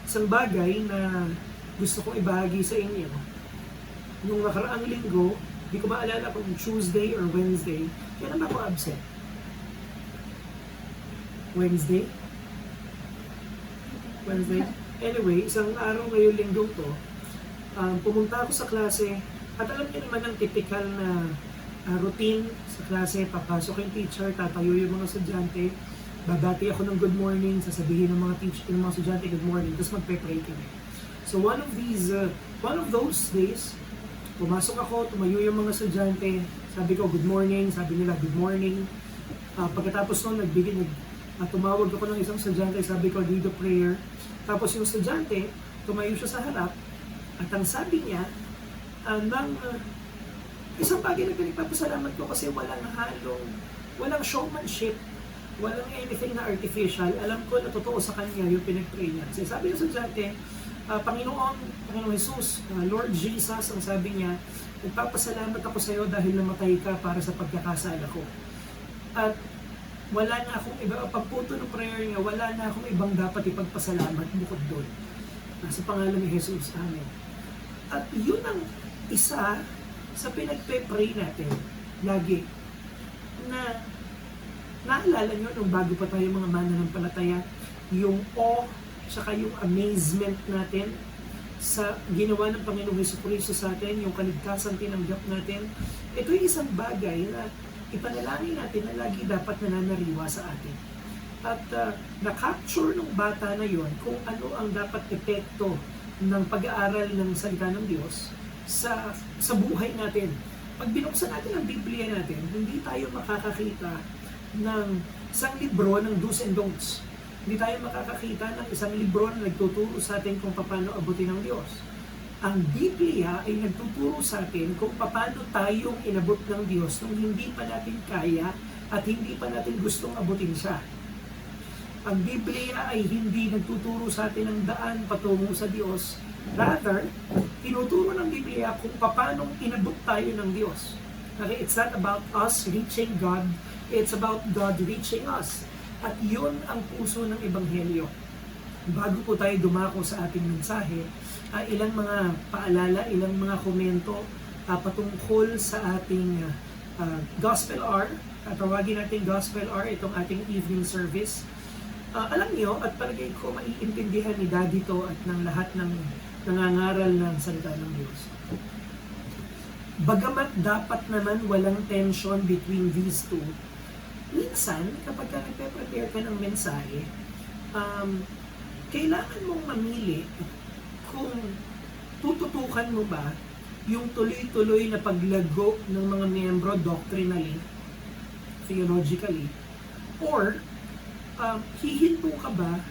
isang bagay na gusto kong ibahagi sa inyo. Nung nakaraang linggo, di ko maalala kung Tuesday or Wednesday, kailan ako absent? Wednesday? Anyway, isang araw ngayong linggong to, pumunta ako sa klase at alam niyo naman ang typical na routine sa klase, papasok yung teacher, tatayo yung mga estudyante, babati ako ng good morning, sasabihin ng mga teacher, ng mga estudyante good morning, tapos magpe-pray kami. So one of those days, pumasok ako, tumayo yung mga estudyante, sabi ko good morning, sabi nila good morning. Pagkatapos nun, tumawag ako ng isang estudyante, sabi ko lead the prayer. Tapos yung estudyante, tumayo siya sa harap, at ang sabi niya, isang bagay na pinagpapasalamat ko kasi walang showmanship, walang anything na artificial. Alam ko na totoo sa kanya yung pinag-pray niya. Kasi sabi ng estudyante, Panginoong Jesus, Lord Jesus, ang sabi niya, nagpapasalamat ako sa iyo dahil namatay ka para sa pagkakasala ko. At wala na akong iba, pagputo ng prayer niya, wala na akong ibang dapat ipagpasalamat bukod doon. Sa pangalan ni Jesus, Amen. At yun ang isa sa pinagpe-pray natin lagi. Na naalala nyo nung bago pa tayo mga mananampalataya, yung awe, saka yung amazement natin sa ginawa ng Panginoong Jesucristo sa atin, yung kaligtasan tinanggap natin. Ito yung isang bagay na ipanalangin natin na lagi dapat nananariwa sa atin. At na-capture ng bata na yon kung ano ang dapat epekto ng pag-aaral ng salita ng Diyos sa buhay natin. Pag binuksan natin ang Biblia natin, hindi tayo makakakita ng isang libro ng do's and don'ts. Hindi tayo makakakita ng isang libro na nagtuturo sa atin kung paano abutin ng Diyos. Ang Biblia ay nagtuturo sa atin kung paano tayong inabot ng Diyos nung hindi pa natin kaya at hindi pa natin gustong abutin siya. Ang Biblia ay hindi nagtuturo sa atin ng daan patungo sa Diyos. Rather, tinuturo ng Biblia kung paano inabot tayo ng Diyos. Okay, it's not about us reaching God, it's about God reaching us. At yun ang puso ng Ebanghelyo. Bago po tayo dumako sa ating mensahe, ilang mga paalala, ilang mga komento patungkol sa ating Gospel Hour. Tawagin natin Gospel Hour itong ating evening service. Alam niyo, at palagay ko maiintindihan ni Daddy to at ng lahat ng nangangaral ng salita ng Diyos. Bagamat dapat naman walang tension between these two, minsan, kapag nagpe-prepare ka ng mensahe, kailangan mong mamili kung tututukan mo ba yung tuloy-tuloy na paglago ng mga miyembro doctrinally, theologically, or hihinto ka ba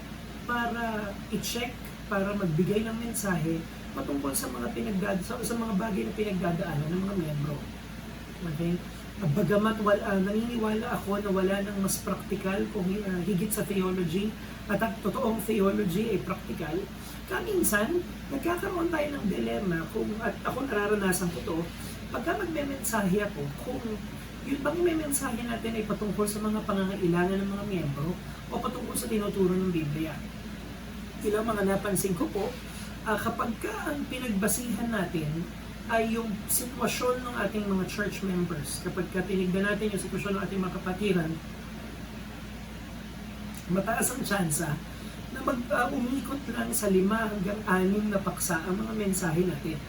para i-check, para magbigay ng mensahe patungkol sa mga sa mga bagay na pinagdadaanan ng mga miyembro. Okay? Bagamat naniniwala ako na wala nang mas practical kung higit sa theology at ang totoong theology ay practical, kaminsan nagkakaroon tayo ng dilemma at ako nararanasan ko to, pagka magme-mensahe ako, kung yung bang mensahe natin ay patungkol sa mga pangangailangan ng mga miyembro o patungkol sa tinuturo ng Biblia. Ilang mga napansin ko po, kapag ang pinagbasihan natin ay yung sitwasyon ng ating mga church members. Kapag tinignan natin yung sitwasyon ng ating mga kapatiran, mataas ang tsansa na umikot lang sa 5 hanggang 6 na paksa ang mga mensahe natin.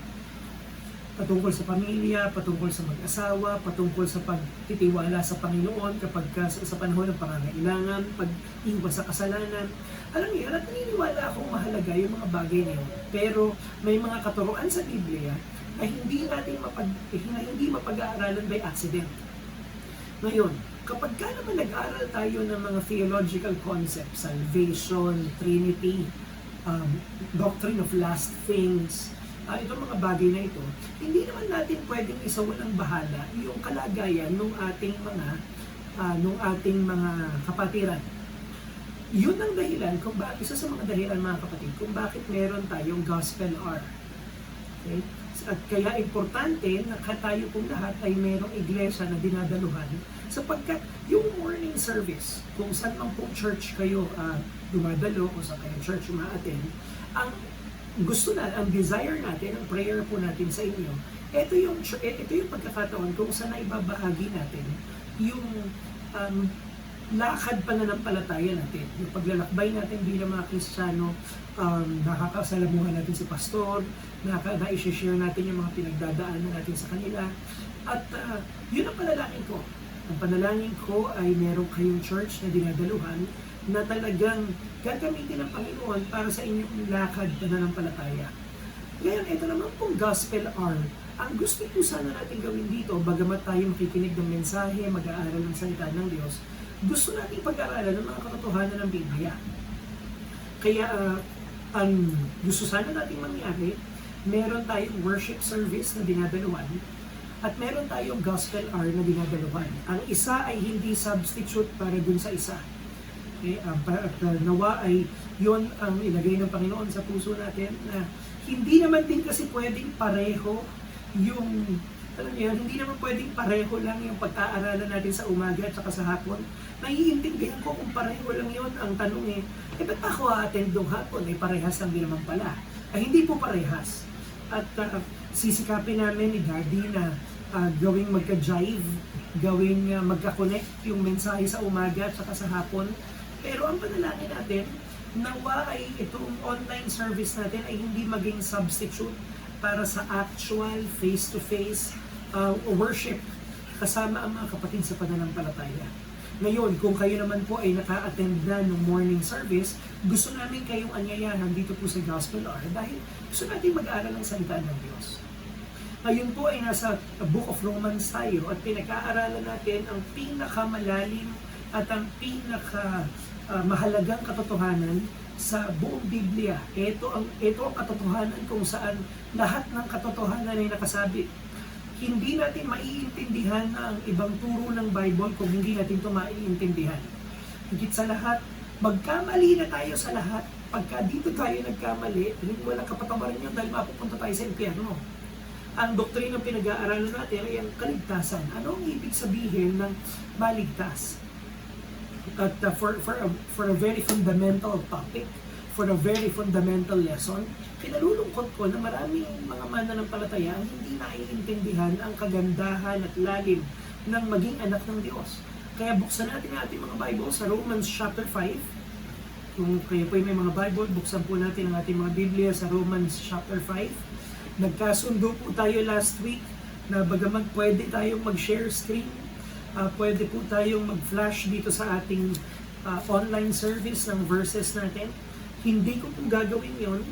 Patungkol sa pamilya, patungkol sa mag-asawa, patungkol sa pagtitiwala sa Panginoon kapag sa panahon ng pangangailangan, pag-iwas sa kasalanan. Alam niyo, at naniniwala akong mahalaga yung mga bagay na yun. Pero may mga katuruan sa Biblia na hindi mapag-aaralan by accident. Ngayon, kapag naman nag-aaral tayo ng mga theological concepts, salvation, Trinity, doctrine of last things, itong mga bagay na ito, hindi naman natin pwedeng isawalang bahala yung kalagayan ng ating mga kapatiran. Yun ang dahilan isa sa mga dahilan mga kapatid kung bakit meron tayong Gospel Hour. Okay? At kaya importante na tayo pong lahat ay mayroong iglesia na dinadaluhan sapagkat yung morning service, kung saan mang pong church kayo dumadalo, kung saan kayong church umaattend, ang gusto na, ang desire natin, ang prayer po natin sa inyo, ito yung pagkakataon kung saan ay babahagi natin yung lakad pananampalataya natin, yung paglalakbay natin bilang mga Kristiyano, nakakasalamuhan natin si pastor, na-share natin yung mga pinagdadaanan natin sa kanila. At yun ang panalangin ko. Ang panalangin ko ay meron kayong church na dinadaluhan na talagang gagamitin ng Panginoon para sa inyong lakad pananampalataya. Ngayon, ito naman pong gospel hour. Ang gusto po sana natin gawin dito, bagamat tayo makikinig ng mensahe, mag-aaral ng salita ng Diyos, gusto natin pag-aaralan ng mga katotohanan ng Biblia. Kaya ang gusto sana natin mangyari, meron tayong worship service na dinadaluhan at meron tayong gospel hour na dinadaluhan. Ang isa ay hindi substitute para dun sa isa. Okay? Nawa ay yon ang ilagay ng Panginoon sa puso natin na hindi naman din kasi pwedeng pareho yung hindi naman pwedeng pareho lang yung pag-aaralan natin sa umaga at saka sa hapon. Naiintindihan ko kung pareho lang yun. Ang tanong ba't ako attend ng hapon? Parehas lang din naman pala. Hindi po parehas. At sisikapin namin ni Daddy na gawing magka-jive, gawing magka-connect yung mensahe sa umaga at saka sa hapon. Pero ang panalangin natin, nawa ay itong online service natin ay hindi maging substitute para sa actual face-to-face worship kasama ang mga kapatid sa pananampalataya. Ngayon, kung kayo naman po ay naka-attend na ng morning service, gusto namin kayong anyayahan dito po sa Gospel Hour dahil gusto natin mag-aaral ng salita ng Diyos. Ngayon po ay nasa Book of Romans tayo at pinag-aaralan natin ang pinakamalalim at ang pinakamahalagang katotohanan sa buong Biblia. Ito ang katotohanan kung saan lahat ng katotohanan ay nakasabit. Hindi natin maiintindihan ang ibang turo ng Bible kung hindi natin ito maiintindihan. Higit sa lahat, magkamali na tayo sa lahat. Pagka dito tayo nagkamali, walang kapatawaran yun dahil mapupunta tayo sa impyerno. Ang doktrinang pinag-aaralan natin ay ang kaligtasan. Ano ang ibig sabihin ng maligtas? At for a very fundamental topic, for a very fundamental lesson, kinalulungkot ko na maraming mga mananampalataya ang hindi naiintindihan ang kagandahan at lalim ng maging anak ng Diyos. Kaya buksan natin ang ating mga Bible sa Romans chapter 5. Kung kayo po may mga Bible, buksan po natin ang ating mga Biblia sa Romans chapter 5. Nagkasundo po tayo last week na bagamat pwede tayong mag-share screen, pwede po tayong mag-flash dito sa ating online service ng verses natin. Hindi ko po gagawin yon.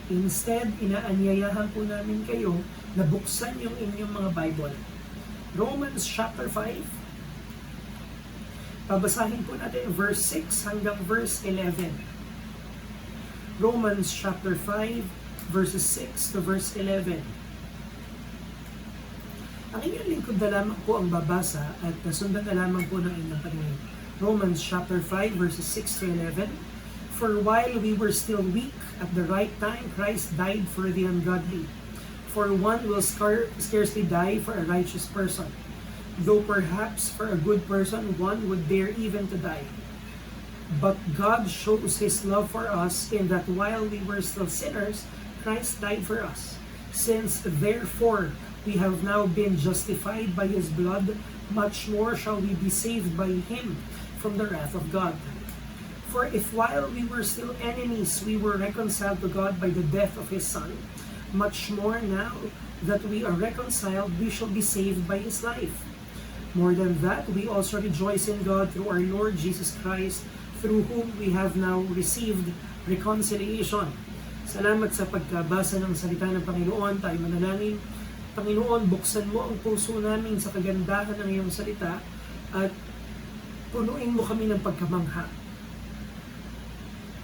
Instead, inaanyayahan po namin kayo na buksan yung inyong mga Bible. Romans chapter 5. Babasahin po natin verse 6 hanggang verse 11. Romans chapter 5, verses 6 to verse 11. Ang inyong lingkod na lamang po ang babasa at sundan na lamang po ng inyong paningin. Romans chapter 5, verses 6 to 11. For while we were still weak, at the right time Christ died for the ungodly. For one will scarcely die for a righteous person, though perhaps for a good person one would dare even to die. But God shows His love for us in that while we were still sinners, Christ died for us. Since therefore we have now been justified by His blood, much more shall we be saved by Him from the wrath of God. For if while we were still enemies, we were reconciled to God by the death of His Son, much more now that we are reconciled, we shall be saved by His life. More than that, we also rejoice in God through our Lord Jesus Christ, through whom we have now received reconciliation. Salamat sa pagkabasa ng salita ng Panginoon. Tayo manalangin. Panginoon, buksan mo ang puso namin sa kagandahan ng iyong salita at punuin mo kami ng pagkamangha.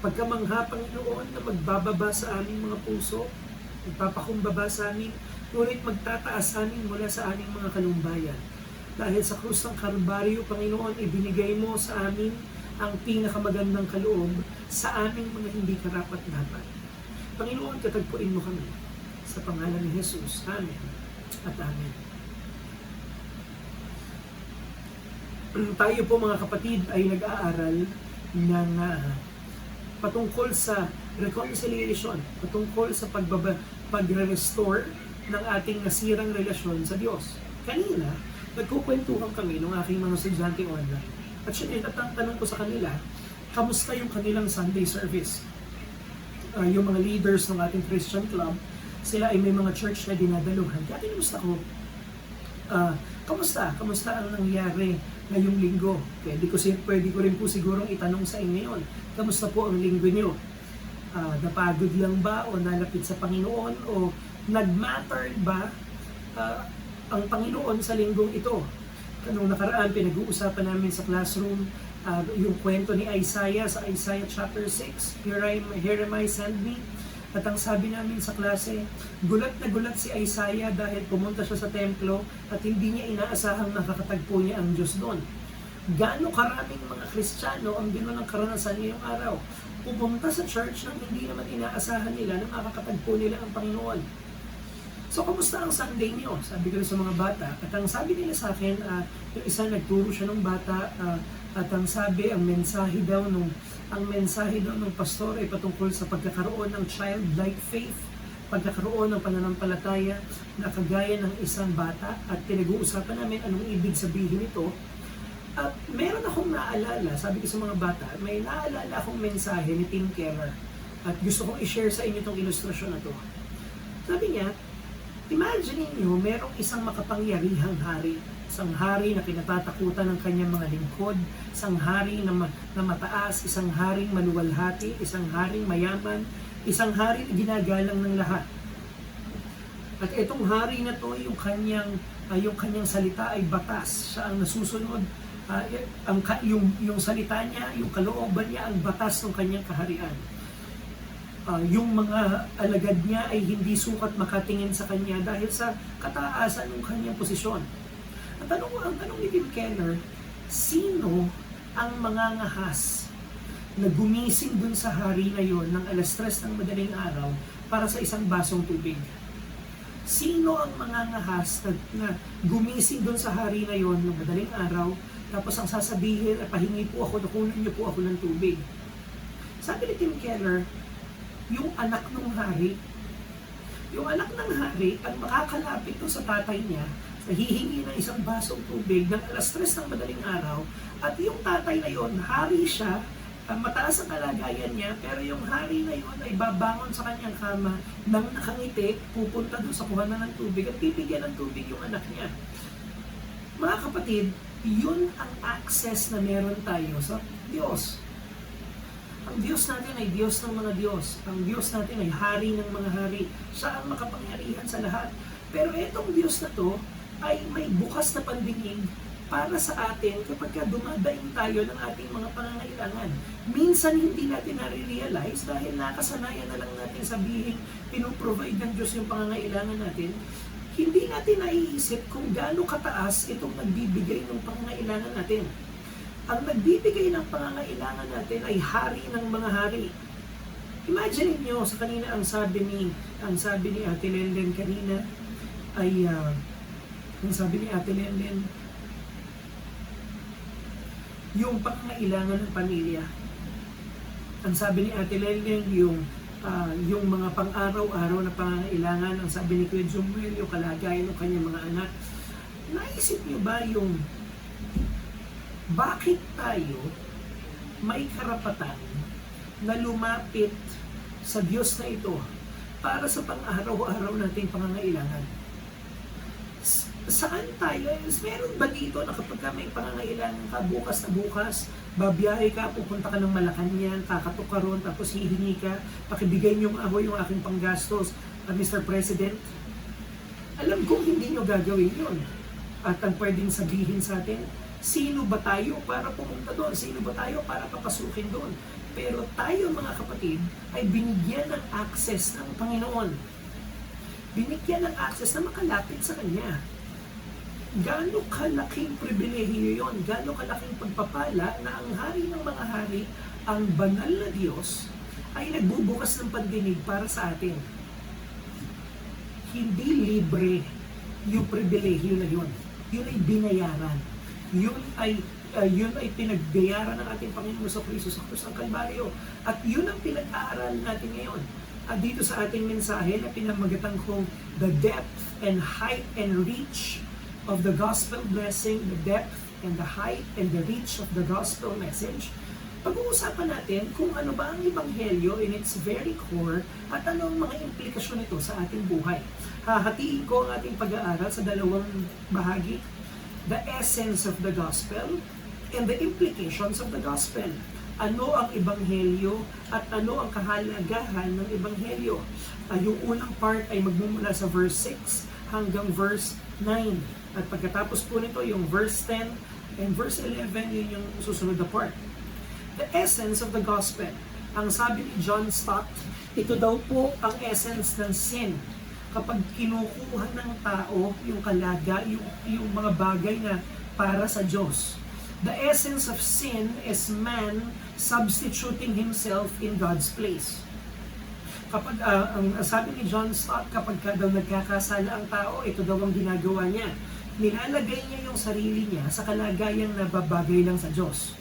Pagkamangha, Panginoon, na magbababa sa aming mga puso, magpapakumbaba sa amin, ngunit magtataas amin mula sa aming mga kalumbayan. Dahil sa krus ng Kalbaryo, Panginoon, ibinigay mo sa amin ang pinakamagandang kaloob sa aming mga hindi karapat-dapat. Panginoon, katagpuin mo kami. Sa pangalan ni Jesus. Amen at amen. Tayo po mga kapatid ay nag-aaral ng patungkol sa reconciliation, patungkol sa pagre-restore ng ating nasirang relasyon sa Diyos. Kanina, nagkukwentuhan kami ng aking mga estudyante online. At syempre, tanong ko sa kanila, kamusta yung kanilang Sunday service? Yung mga leaders ng ating Christian club, sila ay may mga church na dinadaluhan. Kaya kinusta ko, kamusta ang nangyari ngayong linggo? Pwede ko rin po sigurong itanong sa inyo yun. Kamusta po ang linggo nyo? Napagod lang ba o nalapit sa Panginoon o nag-matter ba ang Panginoon sa linggong ito? Kanong nakaraan, pinag-uusapan namin sa classroom yung kwento ni Isaiah sa Isaiah chapter 6, Here am I, send me. At ang sabi namin sa klase, gulat na gulat si Isaiah dahil pumunta siya sa templo at hindi niya inaasahang nakakatagpo niya ang Diyos doon. Gaano karaming mga Kristiyano ang gano'n ang karanasan ngayong araw? Pupunta sa church nang hindi naman inaasahan nila na makakatagpo nila ang Panginoon. So, kamusta ang Sunday niyo? Sabi ko sa mga bata. At ang sabi nila sa akin, yung isa nagturo siya ng bata, at ang sabi, ang mensahe daw ng pastor ay patungkol sa pagkakaroon ng childlike faith, pagkakaroon ng pananampalataya na kagaya ng isang bata, at pinag-uusapan namin anong ibig sabihin ito. At meron akong naalala, sabi ko sa mga bata, may naalala akong mensahe ni Tim Keller at gusto kong i-share sa inyo itong ilustrasyon na to. Sabi niya, imagine niyo merong isang makapangyarihang hari, isang hari na kinatatakutan ng kanyang mga lingkod, isang hari na mataas, isang haring maluwalhati, isang haring mayaman, isang hari na ginagalang ng lahat. At itong hari na to, yung kanyang salita ay batas. Siya ang nasusunod, yung salita niya, yung kalooban niya, ang batas ng kanyang kaharian. Yung mga alagad niya ay hindi sukat makatingin sa kanya dahil sa kataasan ng kanyang posisyon. Ang tanong ni Tim Keller, sino ang mangangahas na gumising dun sa hari na yon ng alas 3 ng madaling araw para sa isang basong tubig? Sino ang mangangahas na gumising dun sa hari na yon ng madaling araw tapos ang sasabihin, pahingi po ako, nakunan niyo po ako ng tubig? Sabi ni Tim Keller, yung anak ng hari. Yung anak ng hari, ang makakalapit to sa tatay niya, hihingi ng isang basong tubig ng alas 3 ng madaling araw, at yung tatay na yon, hari siya, mataas ang kalagayan niya, pero yung hari na yon ay babangon sa kanyang kama nang nakangiti, pupunta doon sa kuhanan ng tubig at bibigyan ng tubig yung anak niya. Mga kapatid, yun ang access na meron tayo sa Diyos. Ang Diyos natin ay Diyos ng mga Diyos. Ang Diyos natin ay hari ng mga hari. Siya ang makapangyarihan sa lahat. Pero itong Diyos na to ay may bukas na pandinig para sa atin kapag dumadaing tayo ng ating mga pangangailangan. Minsan hindi natin nare-realize dahil nakasanayan na lang natin sabihin pinoprovide ng Diyos yung pangangailangan natin. Hindi natin naiisip kung gaano kataas itong nagbibigay ng pangangailangan natin. Ang nagbibigay ng pangangailangan natin ay hari ng mga hari. Imagine niyo sa kanina ang sabi ni Ate Lenlen kanina ay ang sabi ni Ate Lenlen yung pangangailangan ng pamilya. Ang sabi ni Ate Lenlen yung mga pang-araw-araw na pangangailangan. Ang sabi ni Kuya Jumuel yung kalagayan ng kanyang mga anak. Naisip niyo ba yung bakit tayo may karapatan na lumapit sa Diyos na ito para sa pang-araw-araw nating pangangailangan? Saan tayo? Meron ba dito na kapag may pangangailangan ka bukas na bukas, babiyahe ka, pupunta ka ng Malacanang, kakatok ka ron, tapos hihingi ka, pakibigay niyo ako yung aking panggastos, Mr. President? Alam kong hindi niyo gagawin yun. At ang pwedeng sabihin sa atin, sino ba tayo para pumunta doon? Sino ba tayo para papasukin doon? Pero tayo mga kapatid ay binigyan ng access ng Panginoon. Binigyan ng access na makalapit sa Kanya. Gaano kalaking pribilehiyo yon? Gaano kalaking pagpapala na ang hari ng mga hari, ang banal na Diyos, ay nagbubukas ng pandinig para sa atin. Hindi libre yung pribilehyo na yun. Yun ay binayaran. Yun ay pinagbayaran ng ating Panginoon sa Kristo sa krus ng Kalbaryo. At yun ang pinag-aaral natin ngayon. At dito sa ating mensahe na pinamagatang kong the depth and height and reach of the gospel blessing, the depth and the height and the reach of the gospel message, pag-uusapan natin kung ano ba ang Ebanghelyo in its very core at ano ang mga implikasyon nito sa ating buhay. Hahatiin ko ang ating pag-aaral sa dalawang bahagi, the essence of the gospel and the implications of the gospel. Ano ang Ebanghelyo at ano ang kahalagahan ng Ebanghelyo. Yung unang part ay magmumula sa verse 6 hanggang verse 9. At pagkatapos po nito, yung verse 10 and verse 11, yun yung susunod na part. The essence of the gospel. Ang sabi ni John Stott, ito daw po ang essence ng sin. Kapag kinukuha ng tao yung kalaga, yung mga bagay na para sa Diyos. The essence of sin is man substituting himself in God's place. Kapag, ang sabi ni John Stott, kapag daw nagkakasala ang tao, ito daw ang ginagawa niya. Nilalagay niya yung sarili niya sa kalagayang nababagay lang sa Diyos.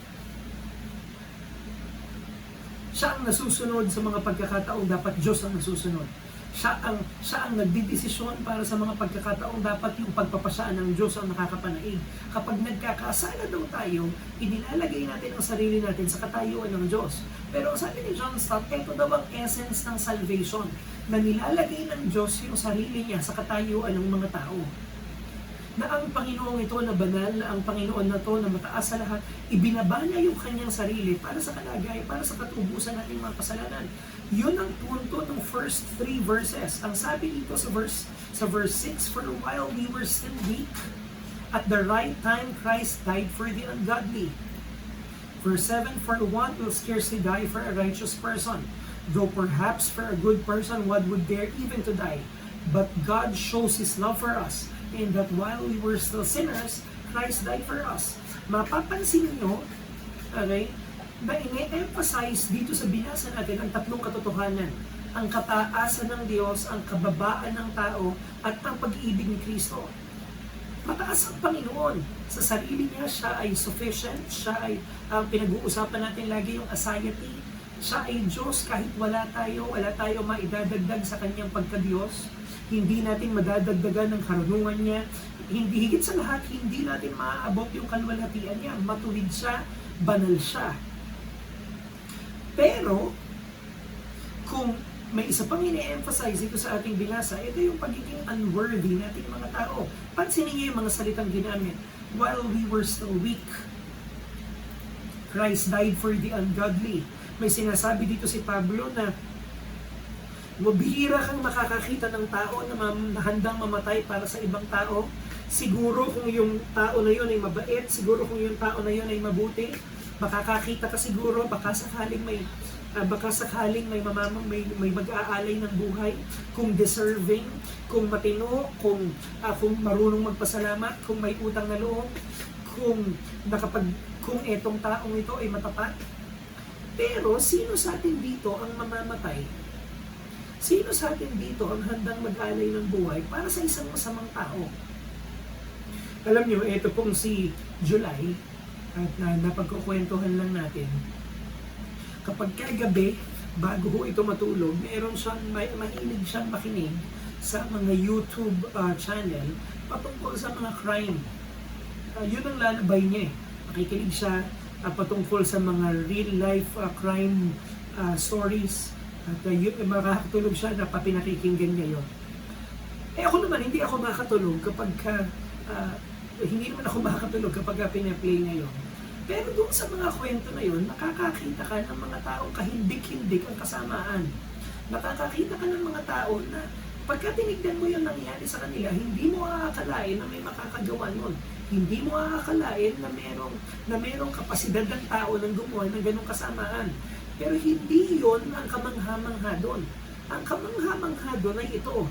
Siya ang nasusunod sa mga pagkakataong dapat Diyos ang nasusunod. Siya ang nagdidesisyon para sa mga pagkakataong dapat yung pagpapasaan ng Diyos ang nakakapanaig. Kapag nagkakasala daw tayo, inilalagay natin ang sarili natin sa katayuan ng Diyos. Pero sabi ni John Stott, ito daw ang essence ng salvation, na nilalagay ng Diyos yung sarili niya sa katayuan ng mga tao. Na ang Panginoong ito na banal, na ang Panginoon na to na mataas sa lahat, ibinaba niya yung kanyang sarili para sa kalagay, para sa katubusan nating mga kasalanan. Yun ang punto ng first 3 verses. Ang sabi dito sa verse 6, for a while we were still weak, at the right time Christ died for the ungodly. Verse 7, for one will scarcely die for a righteous person, though perhaps for a good person one would dare even to die. But God shows His love for us, in that while we were still sinners, Christ died for us. Mapapansin nyo, okay, na ine-emphasize dito sa binasa natin ang tatlong katotohanan. Ang kataasan ng Diyos, ang kababaan ng tao, at ang pag-ibig ni Kristo. Mataas ang Panginoon. Sa sarili niya, siya ay sufficient, siya ay pinag-uusapan natin lagi yung aseity. Siya ay Diyos kahit wala tayo maidadagdag sa kanyang pagka-Diyos. Hindi natin madadagdagan ng karunungan niya. Hindi, higit sa lahat, hindi natin maaabot yung kalwalhatian niya. Matuwid siya, banal siya. Pero, kung may isa pang ine-emphasize ito sa ating binasa, ito yung pagiging unworthy nating mga tao. Pansinin niyo yung mga salitang ginamit. While we were still weak, Christ died for the ungodly. May sinasabi dito si Pablo na mabihira kang makakakita ng tao na handang mamatay para sa ibang tao. Siguro kung yung tao na yun ay mabait, siguro kung yung tao na yun ay mabuti, makakakita ka siguro, baka sakaling may mag-aalay ng buhay, kung deserving, kung matino, kung marunong magpasalamat, kung may utang na loob, kung etong taong ito ay matapat. Pero sino sa atin dito ang mamamatay? Sino sa atin dito ang handang mag-alay ng buhay para sa isang masamang tao? Alam niyo, ito pong si July, at napagkukwentuhan lang natin. Kapag kagabi, bago ho ito matulog, mahilig siyang makinig sa mga YouTube channel patungkol sa mga crime. Yun ang lalabay niya. Makikinig siya patungkol sa mga real life crime stories. At makakatulog siya na papinakikinggan niya yun. Ako naman, hindi ako makakatulog kapag hindi naman ako makakatulog kapag pinaplay niya yun. Pero doon sa mga kwento na yun, nakakakita ka ng mga taong kahindik-hindik ang kasamaan. Nakakakita ka ng mga tao na pagka tinignan mo yung nangyari sa kanila, hindi mo aakalain na may makakagawa nun. Hindi mo aakalain na merong kapasidad ng tao ng gumawa ng ganong kasamaan. Pero hindi yon ang kamangha-mangha doon. Ang kamangha-mangha doon ay ito.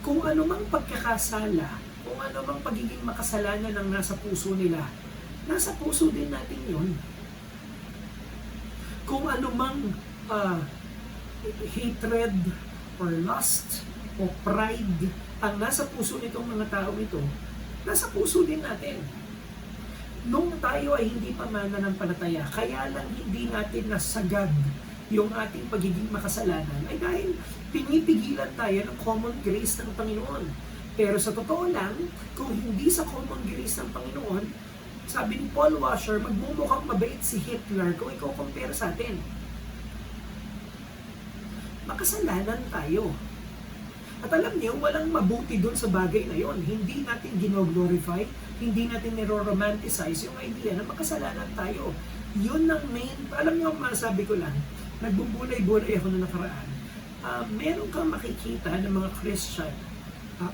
Kung ano mang pagkakasala, kung ano mang pagiging makasalanan ng nasa puso nila, nasa puso din natin yon. Kung ano mang hatred or lust o pride ang nasa puso nitong mga tao ito, nasa puso din natin. Nung tayo ay hindi pa mananampalataya, kaya lang hindi natin nasagad yung ating pagiging makasalanan ay dahil pinipigilan tayo ng common grace ng Panginoon. Pero sa totoo lang, kung hindi sa common grace ng Panginoon, sabi ni Paul Washer, magmumukhang mabait si Hitler kung i-compare sa atin. Makasalanan tayo. At alam niyo, walang mabuti doon sa bagay na yon. Hindi natin gino-glorify, hindi natin niro-romanticize yung idea na makasalanan tayo. Yun ang main, alam niyo, masabi ko lang, nagbubulay-bulay ako na nakaraan. Meron kang makikita ng mga Christian,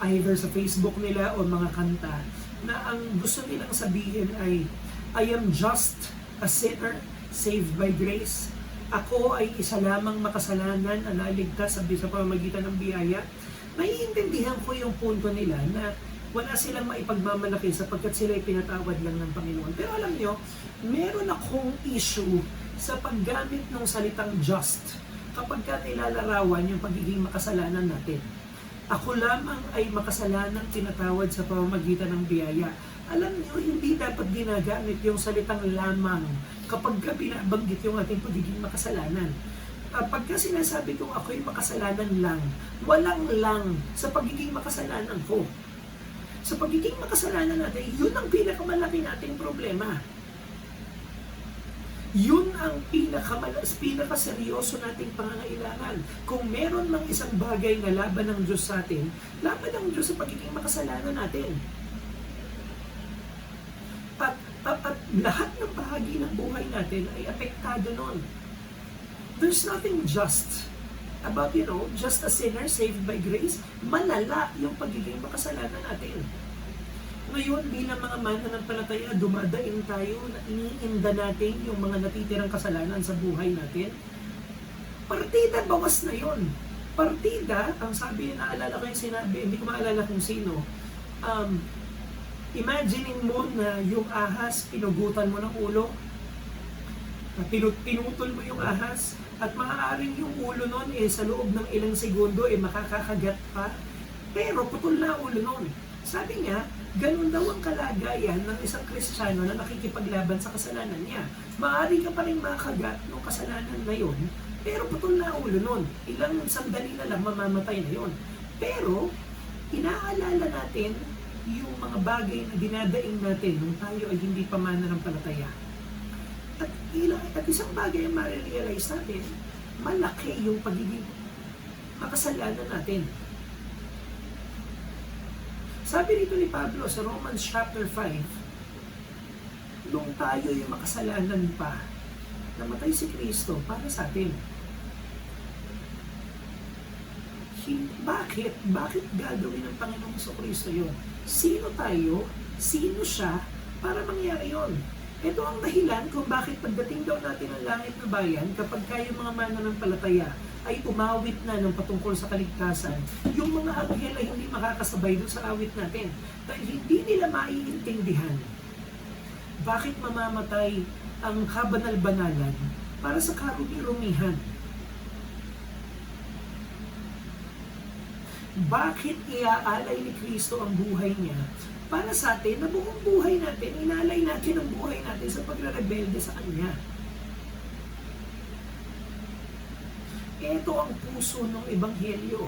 either sa Facebook nila o mga kanta, na ang gusto nilang sabihin ay, I am just a sinner saved by grace. Ako ay isa lamang makasalanan na naligtas sa pamamagitan ng biyaya. Naiintindihan ko yung punto nila na wala silang maipagmamalaki sapagkat sila ay pinatawad lang ng Panginoon. Pero alam nyo, meron akong issue sa paggamit ng salitang just kapag ka nilalarawan yung pagiging makasalanan natin. Ako lamang ay makasalanang tinatawad sa pamamagitan ng biyaya. Alam niyo, hindi dapat ginagamit yung salitang lamang kapag ka binabanggit yung ating pagiging makasalanan. Pagka sinasabi kong ako'y makasalanan lang, walang lang sa pagiging makasalanan ko. Sa pagiging makasalanan natin, yun ang pinakamalaki nating problema. Yun ang pinakaseryoso nating pangangailangan. Kung meron mang isang bagay na laban ng Diyos sa atin, laban ng Diyos sa pagiging makasalanan natin. At lahat ng bahagi ng buhay natin ay apektado nun. There's nothing just about, just a sinner saved by grace. Malala yung pagiging makasalanan natin. Ngayon, bilang mga mananampalataya, dumadaing tayo na iniinda natin yung mga natitirang kasalanan sa buhay natin. Partida, bawas na yon. Partida, ang sabi, naalala ko yung sinabi, hindi ko maalala kung sino, imaginein mo na yung ahas, pinugutan mo ng ulo, pinutol mo yung ahas, at maaaring yung ulo nun sa loob ng ilang segundo makakakagat pa, pero putol na ulo nun. Sabi niya, ganun daw ang kalagayan ng isang Kristiyano na nakikipaglaban sa kasalanan niya. Maaari ka pa rin makagat ng kasalanan na yun, pero putol na ulo nun. Ilang sandali na lang mamamatay na yun. Pero, inaalala natin yung mga bagay na dinadaing natin nung tayo ay hindi pa mananampalataya. At isang bagay ang ma-realize natin, malaki yung pagiging makasalanan natin. Sabi rito ni Pablo sa Romans chapter 5, nung tayo yung makasalanan pa, namatay si Kristo para sa atin. Bakit? Bakit gagawin ng Panginoong Kristo yun? Sino tayo? Sino siya para mangyari yun? Ito ang dahilan kung bakit pagdating daw natin ng langit na bayan, kapag kayo mga mananampalataya ay umawit na ng patungkol sa kaligtasan, yung mga anghel ay hindi makakasabay doon sa awit natin. Dahil hindi nila maiintindihan bakit mamamatay ang kabanal-banalan para sa karumi-rumihan. Bakit iaalay ni Kristo ang buhay niya para sa atin na buong buhay natin, inalay natin ang buhay natin sa pagre-rebelde sa Kanya. Ito ang puso ng Ebanghelyo.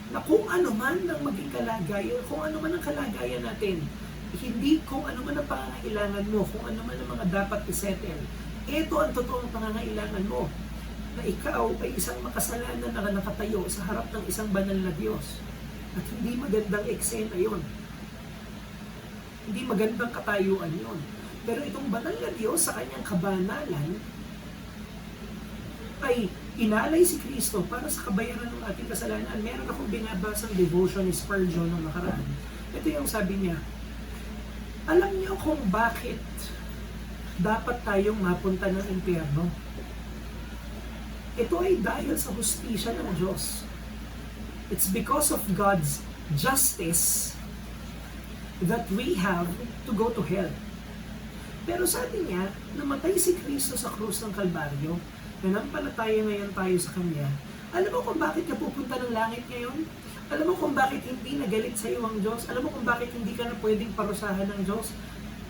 Na kung ano man ang maging kalagayan, kung ano man ang kalagayan natin, hindi kung ano man ang pangangailangan mo, kung ano man ang mga dapat isettle, ito ang totoong pangangailangan mo. Na ikaw ay isang makasalanan na nakatayo sa harap ng isang banal na Diyos. At hindi magandang eksena yun. Hindi magandang katayuan yun. Pero itong banal na Diyos sa kanyang kabanalan ay inalay si Kristo para sa kabayaran ng ating kasalanan. Meron akong binabasang devotion ni Spurgeon ng nakaraan. Ito yung sabi niya, alam niyo kung bakit dapat tayong mapunta ng impyerno? Ito ay dahil sa hustisya ng Diyos. It's because of God's justice that we have to go to hell. Pero sabi niya, namatay si Kristo sa krus ng Kalbaryo, nanampalataya ngayon tayo sa Kanya, Alam mo kung bakit ka pupunta ng langit ngayon? Alam mo kung bakit hindi nagalit sa iyo ang Diyos? Alam mo kung bakit hindi ka na pwedeng parusahan ng Diyos?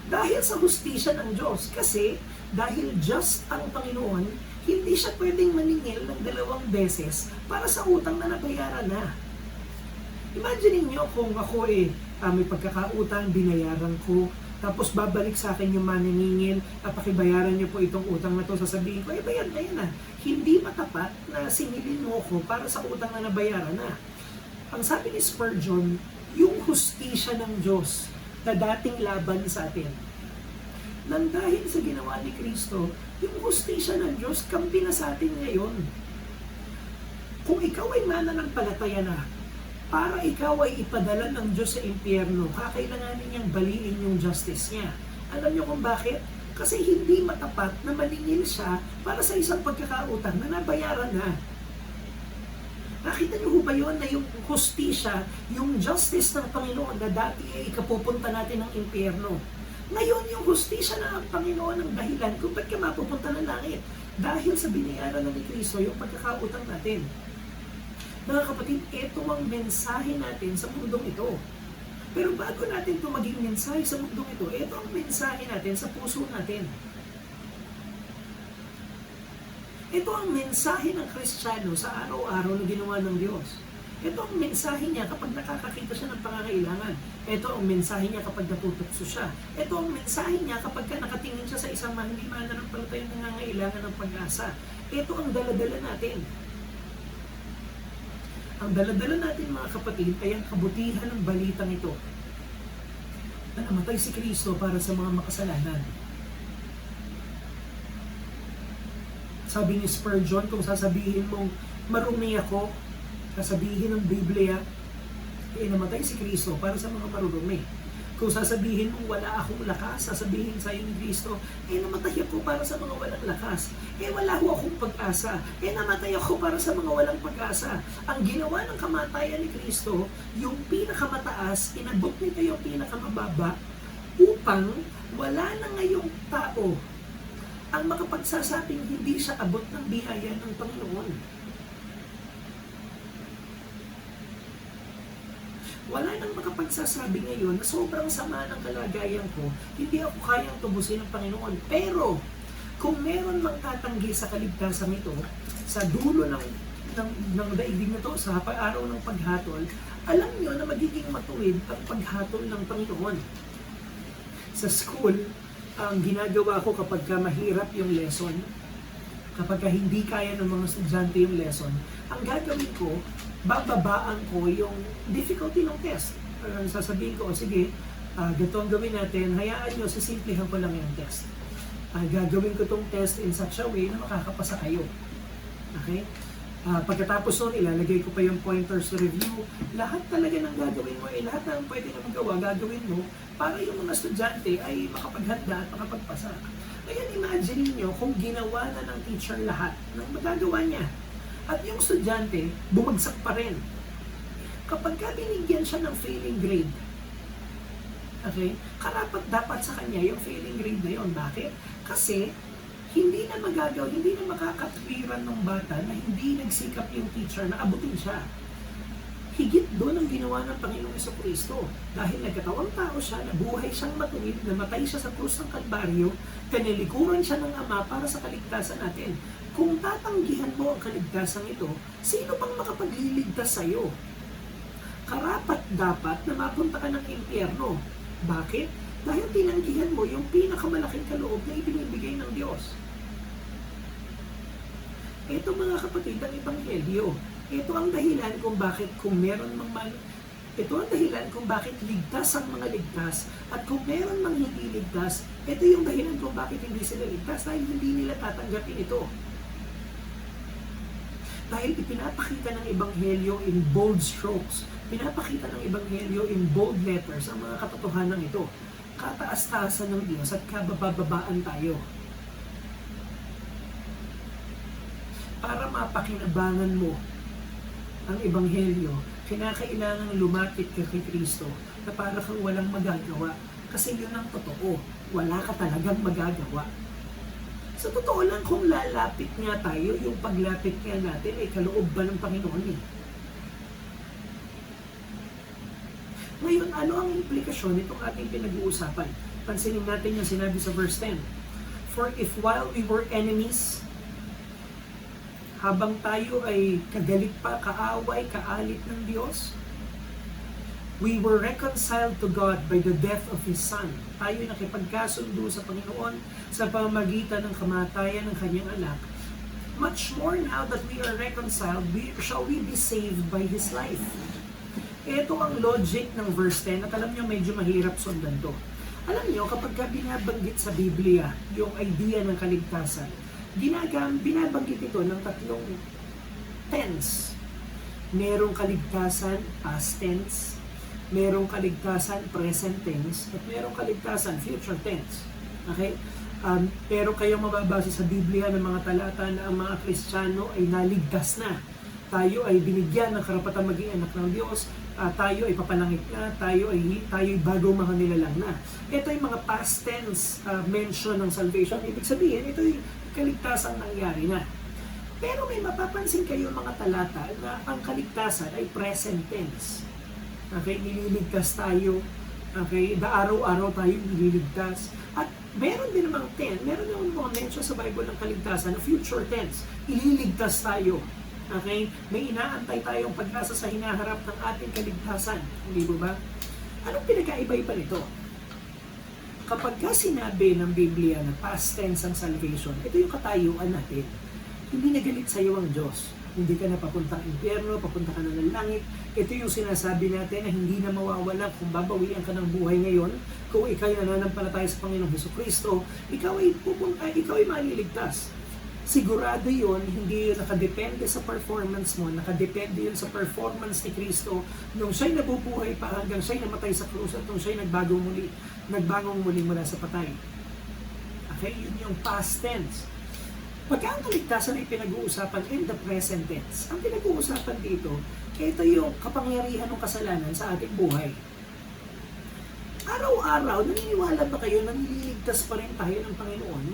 Dahil sa hustisya ng Diyos. Kasi dahil just ang Panginoon, hindi siya pwedeng maningil ng 2 beses para sa utang na nabayaran na. Imagine niyo kung ako may pagkakautang, binayaran ko, tapos babalik sa akin yung maningil, pakibayaran niyo po itong utang na to, sasabihin ko, bayad na yan. Hindi matapat na singilin mo ko para sa utang na nabayaran na. Ang sabi ni Spurgeon, yung hustisya ng Diyos na dating laban sa atin, nang dahil sa ginawa ni Kristo, yung hustisya ng Diyos kampi na sa atin ngayon. Kung ikaw ay mananampalataya na, para ikaw ay ipadala ng Diyos sa impyerno, kakailanganin niyang baliin yung justice niya. Alam niyo kung bakit? Kasi hindi matapat na maningil siya para sa isang pagkakautang na nabayaran na. Nakita niyo ba yun na yung hustisya, yung justice ng Panginoon na dati ay ikapupunta natin ng impyerno. Ngayon yung hustisya ng Panginoon ang dahilan kung ba't ka mapupunta ng langit. Dahil sa binayaran na ni Kristo yung pagkakautang natin. Mga kapatid, ito ang mensahe natin sa mundong ito. Pero bago natin ito maging mensahe sa mundong ito, ito ang mensahe natin sa puso natin. Ito ang mensahe ng Kristiyano sa araw-araw na ginawa ng Diyos. Ito ang mensahe niya kapag nakakakita siya ng pangangailangan. Ito ang mensahe niya kapag natutokso siya. Ito ang mensahe niya kapag nakatingin siya sa isang hindi mananampalatayang nangangailangan ng pag-asa. Ito ang daladala natin. Ang daladala natin mga kapatid ay ang kabutihan ng balitang ito na namatay si Kristo para sa mga makasalanan. Sabi ni Spurgeon, kung sasabihin mong marumi ako, sasabihin ng Biblia, namatay si Kristo para sa mga marurumi. Kung sasabihin mong wala akong lakas, sasabihin sa iyo ni Kristo, namatay ako para sa mga walang lakas. Wala ho akong pag-asa. Namatay ako para sa mga walang pag-asa. Ang ginawa ng kamatayan ni Kristo, yung pinakamataas, inabot nito yung pinakamababa, upang wala na ngayong tao ang makapagsasabing hindi siya abot ng biyaya ng Panginoon. Wala nang makapagsasabi ngayon na sobrang sama ng kalagayan ko, hindi ako kayang tubusin ng Panginoon. Pero, kung meron mang tatanggi sa kaligtasan ito, sa dulo ng daigdig na to, sa araw ng paghatol, alam nyo na magiging matuwid ang paghatol ng Panginoon. Sa school, ang ginagawa ko kapag mahirap yung lesson, kapag hindi kaya ng mga estudyante yung lesson, ang gagawin ko, bababaan ko yung difficulty ng test. Sasabihin ko, sige, ganito ang gawin natin, hayaan nyo, sisimplihan ko lang yung test. Gagawin ko tong test in such a way na makakapasa kayo. Okay? Pagkatapos nun, ilalagay ko pa yung pointers to review. Lahat talaga ng gagawin mo, lahat ng pwede na magawa, gagawin mo para yung mga estudyante ay makapaghanda at makapagpasa. Ngayon, imagine niyo kung ginawa na ng teacher lahat ng magagawa niya. At yung estudyante, bumagsak pa rin. Kapag binigyan siya ng failing grade, okay, karapat dapat sa kanya yung failing grade na yun. Bakit? Kasi hindi na makakatwiran ng bata na hindi nagsikap yung teacher na abutin siya. Higit doon ang ginawa ng Panginoong Jesucristo. Dahil nagkatawang tao siya, nabuhay siyang matuwid, namatay siya sa krus ng Kalbaryo, tinilikuran siya ng Ama para sa kaligtasan natin. Kung tatanggihan mo ang kaligtasan ito, sino pang makapagliligtas sa iyo? Karapat dapat na mapunta ka ng impyerno. Bakit? Dahil tinanggihan mo yung pinakamalaking kaloob na ibinibigay ng Diyos. Ito mga kapatid, ang Ebanghelyo. Ito ang dahilan kung bakit ito ang dahilan kung bakit ligtas ang mga ligtas at kung meron mang hindi ligtas, ito yung dahilan kung bakit hindi sila ligtas dahil hindi nila tatanggapin ito. Dahil ipinapakita ng Ebanghelyo in bold strokes, pinapakita ng Ebanghelyo in bold letters ang mga katotohanan ito. Kataas-taasan ng Diyos at kabababaan tayo. Para mapakinabangan mo ang Ebanghelyo, kinakailangan lumapit ka kay Kristo na para kang walang magagawa. Kasi yun ang totoo. Wala ka talagang magagawa. Sa totoo lang, kung lalapit nga tayo, yung paglapit nga natin ay kaloob ba ng Panginoon eh. Ngayon, ano ang implikasyon nitong ating pinag-uusapan? Pansinin natin yung sinabi sa verse 10. For if while we were enemies, habang tayo ay kagalit pa, kaaway, kaalit ng Diyos, we were reconciled to God by the death of His Son. Tayo nakipagkasundo sa Panginoon sa pamamagitan ng kamatayan ng Kanyang anak. Much more now that we are reconciled, shall we be saved by His life. Ito ang logic ng verse 10 at alam nyo medyo mahirap sundan to. Alam nyo, kapag binabanggit sa Biblia yung idea ng kaligtasan, binabanggit ito ng tatlong tense. Merong kaligtasan past tense, merong kaligtasan present tense, at merong kaligtasan future tense. Okay? Pero kayo mababasa sa Biblia ng mga talata na ang mga Kristiyano ay naligtas na. Tayo ay binigyan ng karapatang maging anak ng Diyos, tayo ay papalangit na, tayo ay bago mga nilalang na. Ito ay mga past tense mention ng salvation. Ibig sabihin, ito ay kaligtasang nangyari na. Pero may mapapansin kayo mga talata na ang kaligtasan ay present tense. Okay, nililigtas tayo. Okay, araw-araw tayo nililigtas. At meron din namang meron din mga mention sa Bible ng kaligtasan na future tense. Ililigtas tayo. Okay? May inaantay tayong pag-asa sa hinaharap ng ating kaligtasan. Hindi ba? Anong pinagkaiba-iba nito? Kapag sinabi ng Biblia na past tense ang salvation, ito yung katayuan natin. Hindi nagalit sa iyo ang Diyos. Hindi ka na papuntang impyerno, papunta ka na ng langit. Ito yung sinasabi natin na hindi na mawawala kung babawian ka ng buhay ngayon. Kung ikaw ay nananampalataya sa Panginoong Hesukristo, ikaw ay maliligtas. Sigurado yun, hindi yun nakadepende sa performance mo, nakadepende yun sa performance ni Kristo nung siya'y nabubuhay pa hanggang siya'y namatay sa krus at nung siya'y nagbagong muli mula sa patay. Okay, yun yung past tense. Pagka ang kaligtasan ay pinag-uusapan in the present tense, ang pinag-uusapan dito, ito yung kapangyarihan ng kasalanan sa ating buhay. Araw-araw, naniniwala ba kayo na nililigtas pa rin tayo ng Panginoon?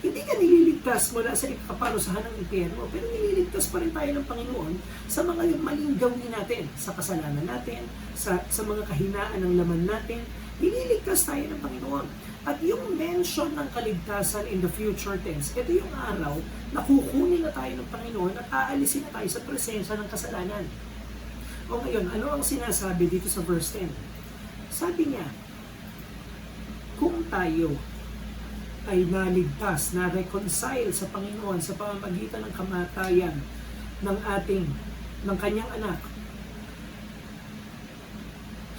Hindi ka nililigtas mula sa kaparusahan ng impyerno, pero nililigtas pa rin tayo ng Panginoon sa mga maling gawin natin, sa kasalanan natin, sa mga kahinaan ng laman natin. Nililigtas tayo ng Panginoon. At yung mention ng kaligtasan in the future tense, ito yung araw na kukunin na tayo ng Panginoon at aalisin na tayo sa presensya ng kasalanan. O ngayon, ano ang sinasabi dito sa verse 10? Sabi niya, kung tayo ay naligtas, na-reconcile sa Panginoon sa pamamagitan ng kamatayan ng kanyang anak,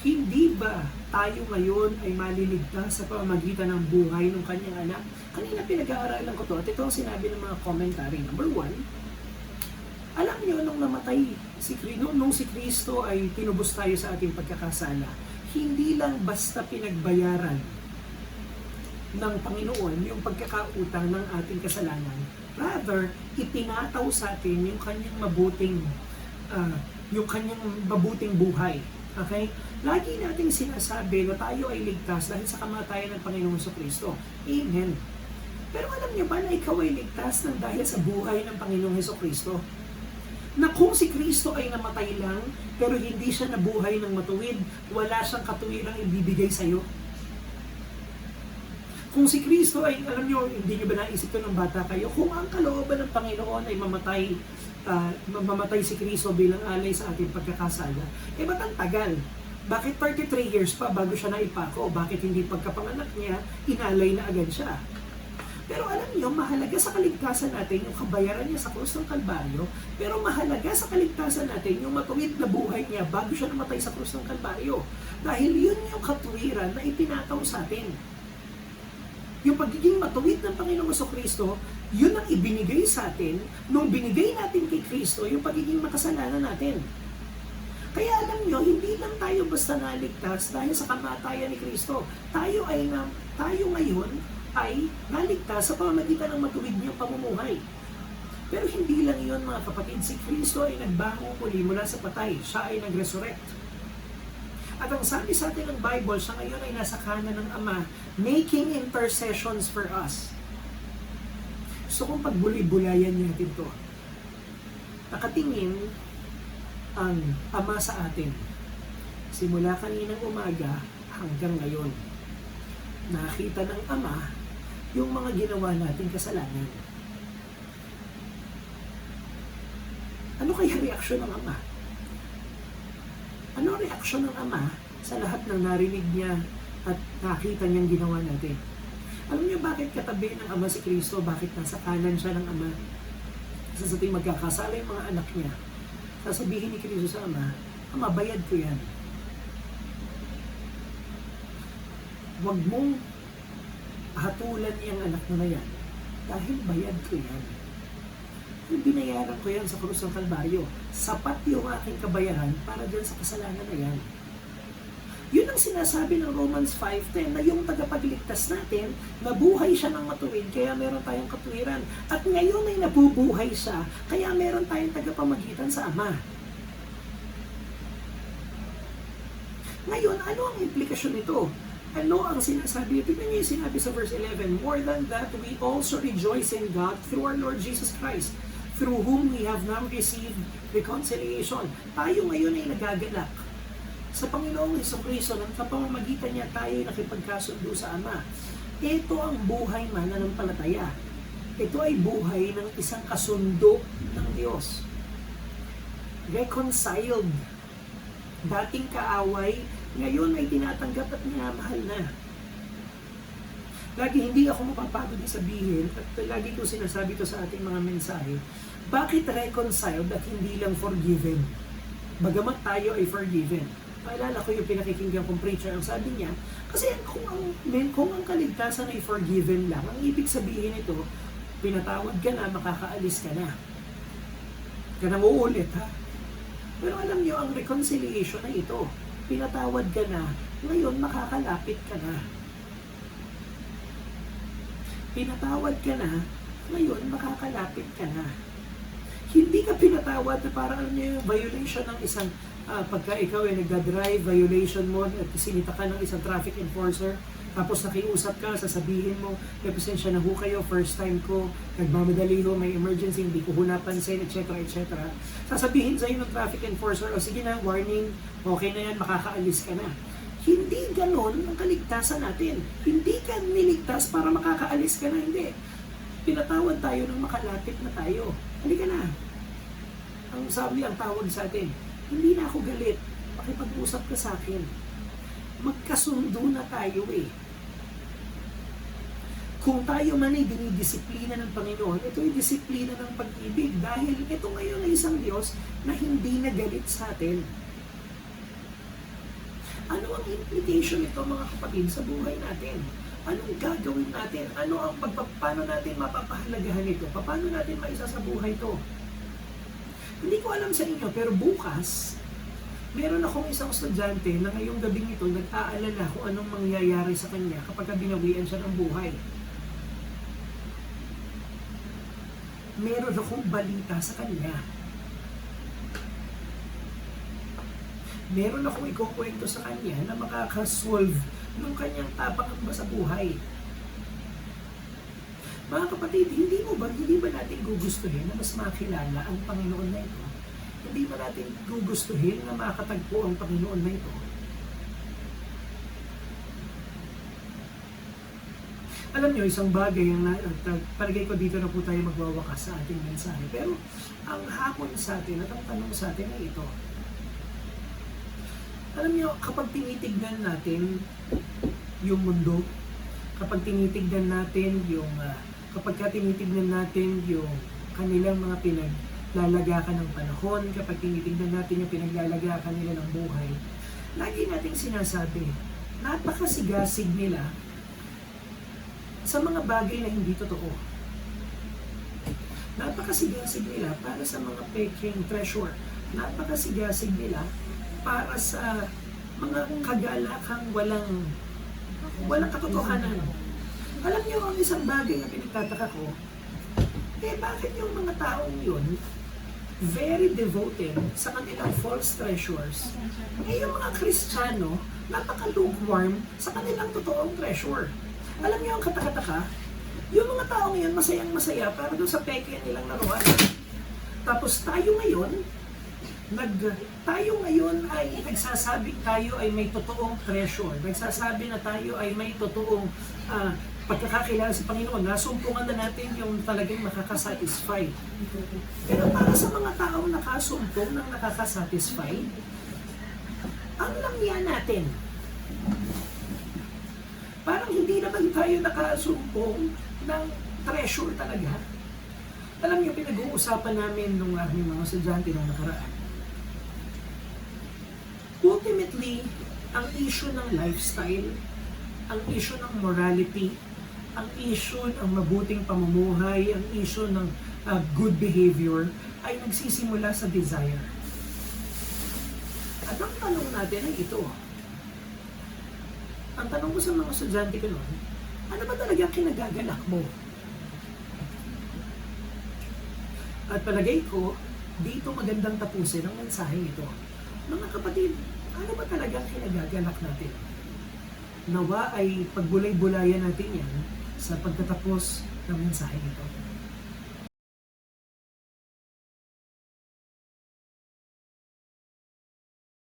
hindi ba tayo ngayon ay maliligtas sa pamamagitan ng buhay ng kanyang anak? Kanina pinag-aaralan ko to at ito ang sinabi ng mga commentary. Number 1, alam niyo nung namatay nung si Kristo ay tinubos tayo sa ating pagkakasala, hindi lang basta pinagbayaran ng Panginoon yung pagkakautang ng ating kasalanan. Rather, ipinataw sa atin yung kanyang mabuting buhay. Okay? Lagi nating sinasabi na tayo ay ligtas dahil sa kamatayan ng Panginoon sa Kristo. Amen. Pero alam niyo ba na ikaw ay ligtas ng dahil sa buhay ng Panginoong Hesukristo? Na kung si Kristo ay namatay lang, pero hindi siya nabuhay ng matuwid, wala siyang katuwirang ibibigay sa iyo. Kung si Kristo ay, alam niyo, hindi niyo ba naisip ito ng bata kayo? Kung ang kalooban ng Panginoon ay mamatay si Kristo bilang alay sa ating pagkakasala, ba't ang tagal? Bakit 33 years pa bago siya naipako? Bakit hindi pagkapanganak niya, inalay na agad siya? Pero alam niyo, mahalaga sa kaligtasan natin yung kabayaran niya sa krus ng Kalbaryo, pero mahalaga sa kaligtasan natin yung matuwid na buhay niya bago siya namatay sa krus ng Kalbaryo. Dahil yun yung katuwiran na ipinataw sa atin. Yung pagiging matuwid ng Panginoong Jesucristo, yun ang ibinigay sa atin nung binigay natin kay Kristo yung pagiging makasalanan natin. Kaya alam nyo, hindi lang tayo basta naligtas dahil sa kamatayan ni Kristo. Tayo ngayon ay naligtas sa pamamagitan ng matuwid niyang pamumuhay. Pero hindi lang yun mga kapatid, si Kristo ay nagbango muli mula sa patay. Siya ay nag-resurrect. At ang sabi sa atin ng Bible, siya ngayon ay nasa kanan ng Ama, making intercessions for us. Gusto kong pagbuli-bulayan natin to. Nakatingin ang Ama sa atin. Simula kaninang umaga hanggang ngayon. Nakita ng Ama yung mga ginawa nating kasalanan. Ano kaya reaksyon ng Ama? Ano ang reaksyon ng Ama sa lahat ng narinig niya at nakita niyang ginawa natin? Alam niyo bakit katabi ng Ama si Kristo? Bakit nasa kanan siya ng Ama? Kasi sa tuwing magkakasala yung mga anak niya, sasabihin ni Kristo sa Ama, Ama, bayad ko yan. Huwag mong hatulan niyang anak mo na yan dahil bayad ko yan. Kung binayaran ko yan sa krus ng Kalbaryo, sapat yung aking kabayaran para dyan sa kasalanan na yan. Yun ang sinasabi ng Romans 5:10 na yung tagapagligtas natin, nabuhay siya ng matuwid, kaya meron tayong katuwiran. At ngayon ay nabubuhay siya, kaya meron tayong tagapamagitan sa Ama. Ngayon, ano ang implikasyon nito? Ano ang sinasabi? Tignan niyo yung sinabi sa verse 11, more than that, we also rejoice in God through our Lord Jesus Christ, through whom we have now received reconciliation. Tayo ngayon ay nagagalak sa Panginoong Jesucristo, ng kapamamagitan niya tayo nakipagkasundo sa Ama. Ito ang buhay mananampalataya. Ito ay buhay ng isang kasundo ng Diyos. Reconciled. Dating kaaway, ngayon ay tinatanggap at minamahal na. Lagi hindi ako mapapagod sabihin, at lagi ko sinasabi to sa ating mga mensahe, bakit reconciled at hindi lang forgiven? Bagamat tayo ay forgiven. Paalala ko yung pinakikinggan kong preacher, ang sabi niya, kasi kung ang kaligtasan ay forgiven lang, ang ibig sabihin ito, pinatawad ka na, makakaalis ka na. Ka nang uulit, ha? Pero alam niyo, ang reconciliation na ito, pinatawad ka na, ngayon makakalapit ka na. Pinatawad ka na, ngayon makakalapit ka na. Hindi ka pinatawad na parang violation ng isang pagka ikaw ay nagdadrive, violation mo, at sinita ka ng isang traffic enforcer, tapos nakiusap ka, sasabihin mo, represensya na ho kayo, first time ko, nagmamadali ho, may emergency, hindi ko ho napansin, etc. etc. Sasabihin sa'yo ng traffic enforcer, o sige na, warning, okay na yan, makakaalis ka na. Hindi ganon ang kaligtasan natin. Hindi ka niligtas para makakaalis ka na, hindi. Pinatawad tayo nang makalapit na tayo. Halika na. Ang sabi, ang tawag sa atin, hindi na ako galit, makipag-usap ka sa akin. Magkasundo na tayo eh. Kung tayo man ay dinidisiplina ng Panginoon, ito ay disiplina ng pag-ibig dahil ito ngayon ay isang Diyos na hindi nagalit sa atin. Ano ang implication nito mga kapatid sa buhay natin? Anong gagawin natin? Paano natin mapapahalagahan ito? Paano natin maisa sa buhay ito? Hindi ko alam sa inyo, pero bukas, meron akong isang estudyante na ngayong gabing ito nag-aalala kung anong mangyayari sa kanya kapag binawian siya ng buhay. Meron akong balita sa kanya. Meron akong ikukwento sa kanya na makakasolve ng kanyang tapang sa buhay. Mga kapatid, hindi ba natin gugustuhin na mas makilala ang Panginoon na ito? Hindi ba natin gugustuhin na makatagpo ang Panginoon na ito? Alam niyo, isang bagay ang palagay ko dito na po tayo magwawakas sa ating mensahe. Pero ang hapon sa atin at ang tanong sa atin ay ito. Alam niyo, kapag tinitignan natin yung mundo, kapag tinitignan natin yung kanilang mga pinaglalagakan ng panahon, kapag tinitignan natin yung pinaglalagaan nila ng buhay, lagi nating sinasabi, napakasigasig nila sa mga bagay na hindi totoo. Napakasigasig nila para sa mga peking treasure. Napakasigasig nila para sa mga kagalakang walang katotohanan. Alam niyo, ang isang bagay na pinagtataka ko, bakit yung mga taong yun very devoted sa kanilang false treasures, yung mga Kristiyano, napaka-lukewarm sa kanilang totoong treasure. Alam niyo ang katakataka, Yung mga tao ngayon masayang masaya para doon sa peke nilang laruan. Tapos tayo ngayon ay nagsasabing tayo ay may totoong treasure. Nagsasabi na tayo ay may totoong pagkakakilala sa Panginoon. Nasumpungan na natin yung talagang makakasatisfy. Pero para sa mga taong nakasumpong ng nakakasatisfy, ang langya natin, parang hindi naman tayo nakasumpong ng treasure talaga. Alam niyo, pinag-uusapan namin nung aming mga estudyante nung nakaraan. Ultimately, ang issue ng lifestyle, ang issue ng morality, ang issue ng mabuting pamumuhay, ang issue ng good behavior, ay nagsisimula sa desire. At ang tanong natin ay ito. Ang tanong ko sa mga estudyante ko noon, ano ba talaga kinagagalak mo? At palagay ko, dito magandang tapusin ang mensaheng ito. Mga kapatid, ano ba talagang kinagagalak natin? Nawa ay pagbulay-bulayan natin yan sa pagtatapos ng mensaheng ito.